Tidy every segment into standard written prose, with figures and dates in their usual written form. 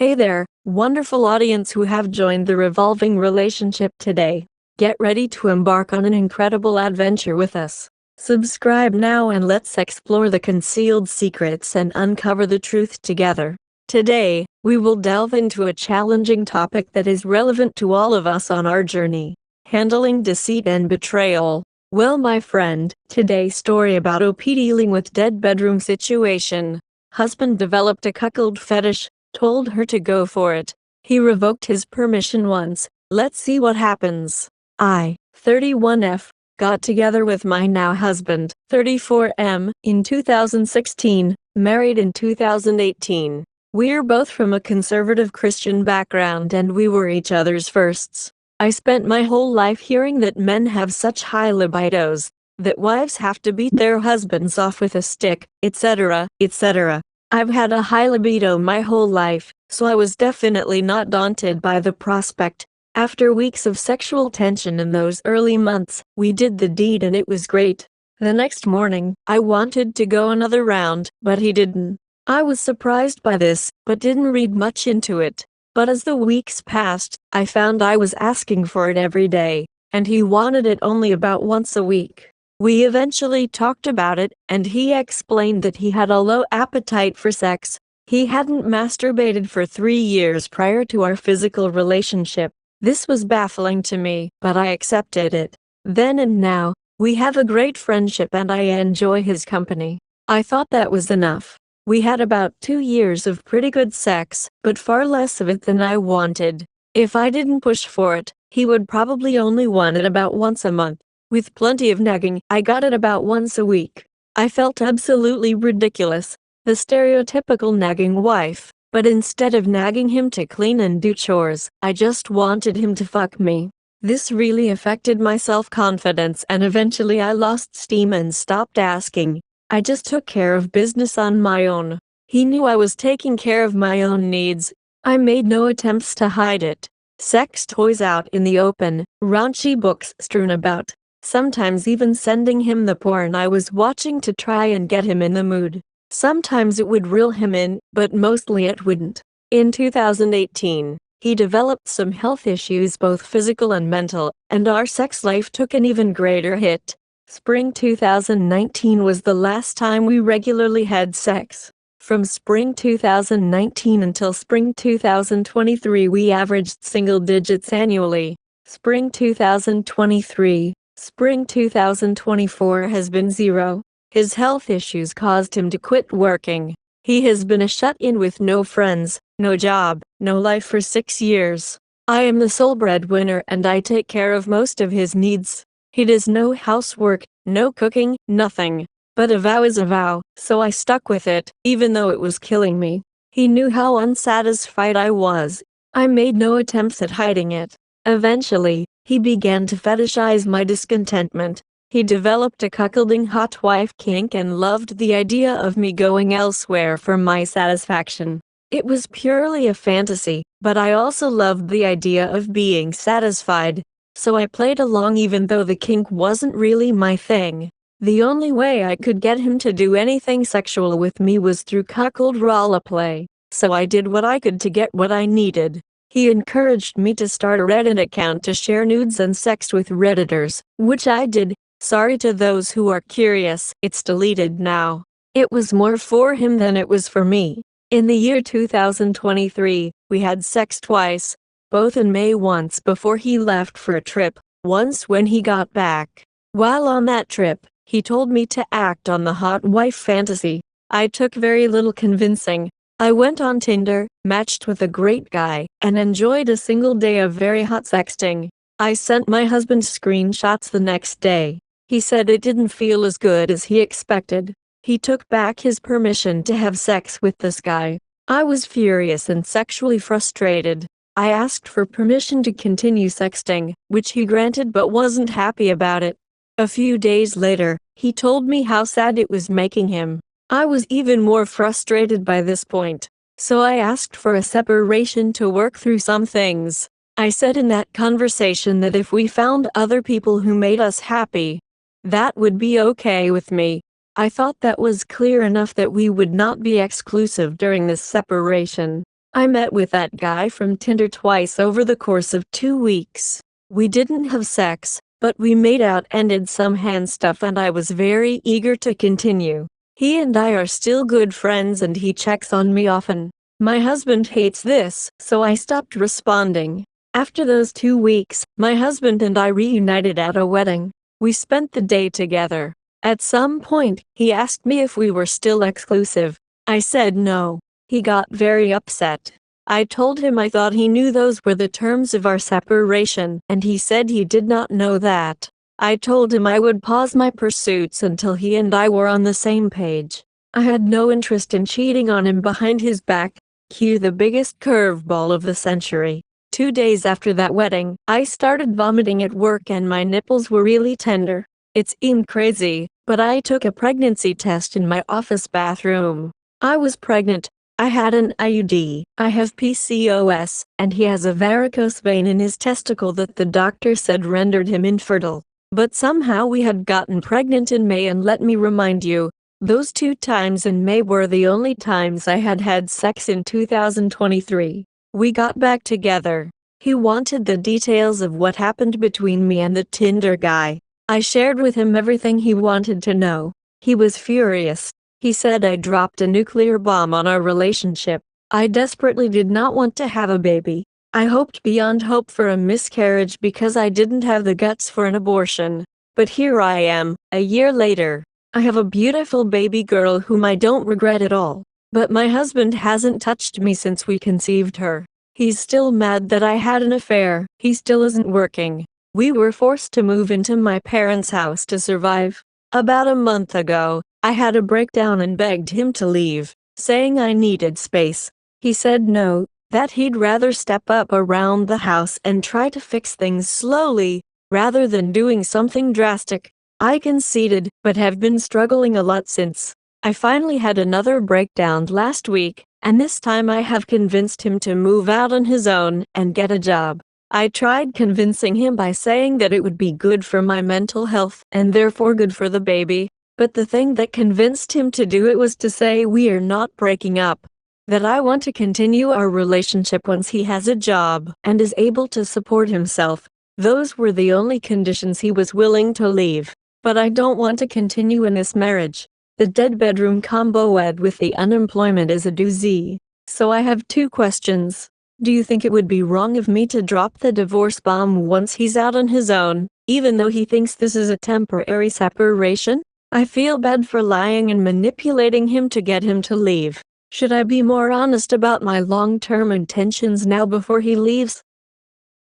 Hey there, wonderful audience who have joined the revolving relationship today. Get ready to embark on an incredible adventure with us. Subscribe now and let's explore the concealed secrets and uncover the truth together. Today, we will delve into a challenging topic that is relevant to all of us on our journey: handling deceit and betrayal. Well, my friend, today's story about OP dealing with dead bedroom situation. Husband developed a cuckold fetish, told her to go for it. He revoked his permission once. Let's see what happens. I, 31F, got together with my now husband, 34M, in 2016, married in 2018. We're both from a conservative Christian background and we were each other's firsts. I spent my whole life hearing that men have such high libidos, that wives have to beat their husbands off with a stick, etc., etc. I've had a high libido my whole life, so I was definitely not daunted by the prospect. After weeks of sexual tension in those early months, we did the deed and it was great. The next morning, I wanted to go another round, but he didn't. I was surprised by this, but didn't read much into it. But as the weeks passed, I found I was asking for it every day, and he wanted it only about once a week. We eventually talked about it, and he explained that he had a low appetite for sex. He hadn't masturbated for 3 years prior to our physical relationship. This was baffling to me, but I accepted it. Then and now, we have a great friendship and I enjoy his company. I thought that was enough. We had about 2 years of pretty good sex, but far less of it than I wanted. If I didn't push for it, he would probably only want it about once a month. With plenty of nagging, I got it about once a week. I felt absolutely ridiculous, the stereotypical nagging wife, but instead of nagging him to clean and do chores, I just wanted him to fuck me. This really affected my self-confidence and eventually I lost steam and stopped asking. I just took care of business on my own. He knew I was taking care of my own needs. I made no attempts to hide it. Sex toys out in the open, raunchy books strewn about. Sometimes even sending him the porn I was watching to try and get him in the mood. Sometimes it would reel him in, but mostly it wouldn't. In 2018, he developed some health issues, both physical and mental, and our sex life took an even greater hit. Spring 2019 was the last time we regularly had sex. From spring 2019 until spring 2023 we averaged single digits annually. Spring 2023. Spring 2024 has been zero. His health issues caused him to quit working. He has been a shut-in with no friends, no job, no life for 6 years. I am the sole breadwinner and I take care of most of his needs. He does no housework, no cooking, nothing. But a vow is a vow, so I stuck with it, even though it was killing me. He knew how unsatisfied I was. I made no attempts at hiding it. Eventually, he began to fetishize my discontentment. He developed a cuckolding hot wife kink and loved the idea of me going elsewhere for my satisfaction. It was purely a fantasy, but I also loved the idea of being satisfied. So I played along even though the kink wasn't really my thing. The only way I could get him to do anything sexual with me was through cuckold roleplay, so I did what I could to get what I needed. He encouraged me to start a Reddit account to share nudes and sex with Redditors, which I did. Sorry to those who are curious, it's deleted now. It was more for him than it was for me. In the year 2023, we had sex twice, both in May, once before he left for a trip, once when he got back. While on that trip, he told me to act on the hot wife fantasy. I took very little convincing. I went on Tinder, matched with a great guy, and enjoyed a single day of very hot sexting. I sent my husband screenshots the next day. He said it didn't feel as good as he expected. He took back his permission to have sex with this guy. I was furious and sexually frustrated. I asked for permission to continue sexting, which he granted but wasn't happy about it. A few days later, he told me how sad it was making him. I was even more frustrated by this point, so I asked for a separation to work through some things. I said in that conversation that if we found other people who made us happy, that would be okay with me. I thought that was clear enough that we would not be exclusive during this separation. I met with that guy from Tinder twice over the course of 2 weeks. We didn't have sex, but we made out and did some hand stuff and I was very eager to continue. He and I are still good friends and he checks on me often. My husband hates this, so I stopped responding. After those 2 weeks, my husband and I reunited at a wedding. We spent the day together. At some point, he asked me if we were still exclusive. I said no. He got very upset. I told him I thought he knew those were the terms of our separation, and he said he did not know that. I told him I would pause my pursuits until he and I were on the same page. I had no interest in cheating on him behind his back. Cue the biggest curveball of the century. 2 days after that wedding, I started vomiting at work and my nipples were really tender. It seemed crazy, but I took a pregnancy test in my office bathroom. I was pregnant. I had an IUD, I have PCOS, and he has a varicose vein in his testicle that the doctor said rendered him infertile. But somehow we had gotten pregnant in May, and let me remind you, those 2 times in May were the only times I had had sex in 2023. We got back together. He wanted the details of what happened between me and the Tinder guy. I shared with him everything he wanted to know. He was furious. He said I dropped a nuclear bomb on our relationship. I desperately did not want to have a baby. I hoped beyond hope for a miscarriage because I didn't have the guts for an abortion. But here I am, a year later. I have a beautiful baby girl whom I don't regret at all. But my husband hasn't touched me since we conceived her. He's still mad that I had an affair. He still isn't working. We were forced to move into my parents' house to survive. About a month ago, I had a breakdown and begged him to leave, saying I needed space. He said no, that he'd rather step up around the house and try to fix things slowly, rather than doing something drastic. I conceded, but have been struggling a lot since. I finally had another breakdown last week, and this time I have convinced him to move out on his own and get a job. I tried convincing him by saying that it would be good for my mental health and therefore good for the baby, but the thing that convinced him to do it was to say we're not breaking up. That I want to continue our relationship once he has a job and is able to support himself. Those were the only conditions he was willing to leave. But I don't want to continue in this marriage. The dead bedroom combo ed with the unemployment is a doozy. So I have 2 questions. Do you think it would be wrong of me to drop the divorce bomb once he's out on his own, even though he thinks this is a temporary separation? I feel bad for lying and manipulating him to get him to leave. Should I be more honest about my long-term intentions now before he leaves?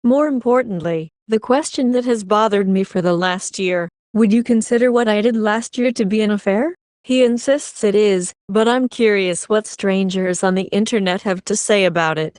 More importantly, the question that has bothered me for the last year, would you consider what I did last year to be an affair? He insists it is, but I'm curious what strangers on the internet have to say about it.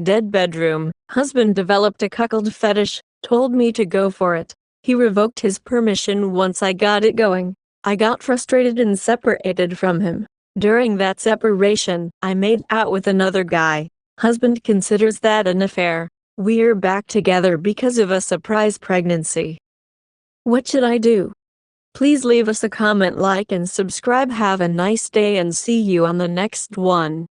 Dead bedroom. Husband developed a cuckold fetish, told me to go for it. He revoked his permission once I got it going. I got frustrated and separated from him. During that separation, I made out with another guy. Husband considers that an affair. We're back together because of a surprise pregnancy. What should I do? Please leave us a comment, like and subscribe. Have a nice day and see you on the next one.